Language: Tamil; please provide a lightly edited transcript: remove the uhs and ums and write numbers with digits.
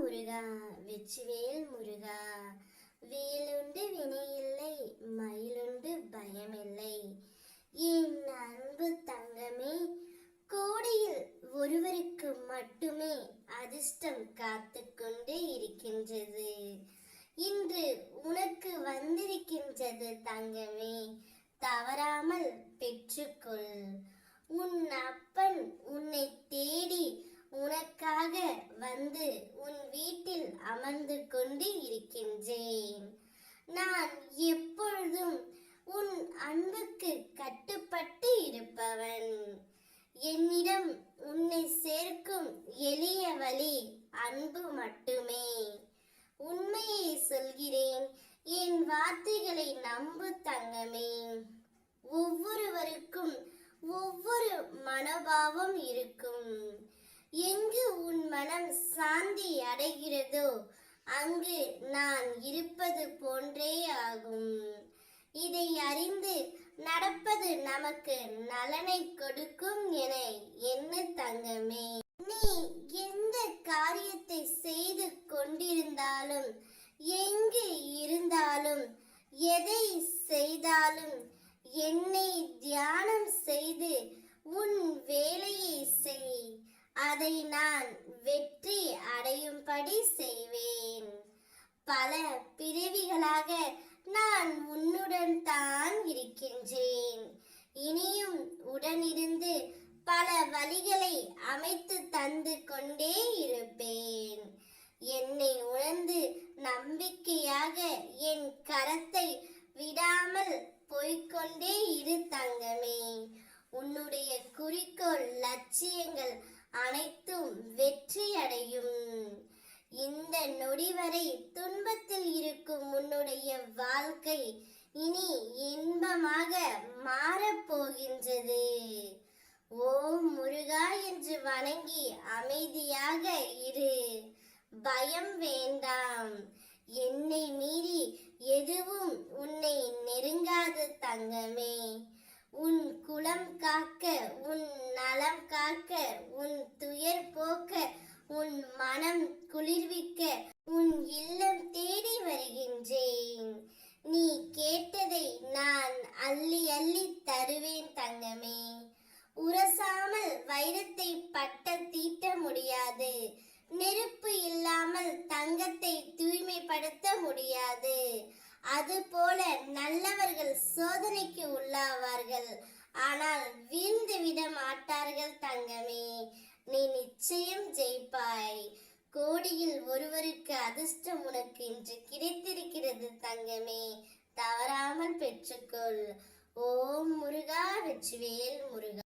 முருகா வெற்றிவேல் முருகா. வேலுண்டு வினையில்லை, மயிலுண்டு பயமில்லை. என் அன்பு தங்கமே, கோடியில் ஒருவருக்கு மட்டுமே அதிர்ஷ்டம் காத்து கொண்டு இருக்கின்றது. இன்று உனக்கு வந்திருக்கின்றது தங்கமே, தவறாமல் பெற்றுக்கொள். உன் அப்பன் உன்னை தேடி உனக்காக வந்து உன் வீட்டில் அமர்ந்து கொண்டு இருக்கின்றேன். நான் எப்பொழுதும் உன் அன்புக்கு கட்டுப்பட்டு இருப்பவன். என்னிடம் உன்னை சேர்க்கும் எளிய வழி அன்பு மட்டுமே. உண்மையை சொல்கிறேன், என் வார்த்தைகளை நம்பு தங்கமே. ஒவ்வொருவருக்கும் ஒவ்வொரு மனோபாவம் இருக்கும். எங்கு உன் மனம் சாந்தி அடைகிறதோ அங்கு நான் இருப்பது போன்றே ஆகும். இதை அறிந்து நடப்பது நமக்கு நலனை கொடுக்கும் என என்ன தங்கமே. நீ எந்த காரியத்தை செய்து கொண்டிருந்தாலும், எங்கு இருந்தாலும், எதை செய்தாலும் என்னை தியானம் செய்து உன் வேலையை செய். அதை நான் வெற்றி அடையும்படி செய்வேன். பல பிறவிகளாக நான் உன்னுடன் தான் இருக்கின்றேன். இனியும் உடனிருந்து பல வழிகளை அமைத்து தந்து கொண்டே இருப்பேன். என்னை உணர்ந்து நம்பிக்கையாக என் கரத்தை விடாமல் போய்கொண்டே இரு தங்கமே. உன்னுடைய குறிக்கோள் லட்சியங்கள் அனைத்தும் வெற்றி அடையும். இந்த நொடி வரை துன்பத்தில் இருக்கும் உன்னுடைய வாழ்க்கை இனி இன்பமாக மாறப்போகின்றது. ஓம் முருகா என்று வணங்கி அமைதியாக இரு. பயம் வேண்டாம். என்னை மீறி எதுவும் உன்னை நெருங்காது தங்கமே. உன் குலம் காக்க, உன் நலம் காக்க, உன் துயர் போக்க, உன் மனம் குளிர்விக்க உன் இல்லம் தேடி வருகின்றேன். நீ கேட்டதை நான் அள்ளி அள்ளி தருவேன் தங்கமே. உரசாமல் வைரத்தை பட்ட தீட்ட முடியாது. நெருப்பு இல்லாமல் தங்கத்தை தூய்மைப்படுத்த முடியாது. அதுபோல நல்லவர்கள் சோதனைக்கு உள்ளாவார்கள், ஆனால் வீழ்ந்து விட மாட்டார்கள் தங்கமே. நீ நிச்சயம் ஜெயிப்பாய். கோடியில் ஒருவருக்கு அதிர்ஷ்டம் உனக்கு இன்று கிடைத்திருக்கிறது தங்கமே, தவறாமல் பெற்றுக்கொள். ஓம் முருகா வெற்றிவேல் முருகா.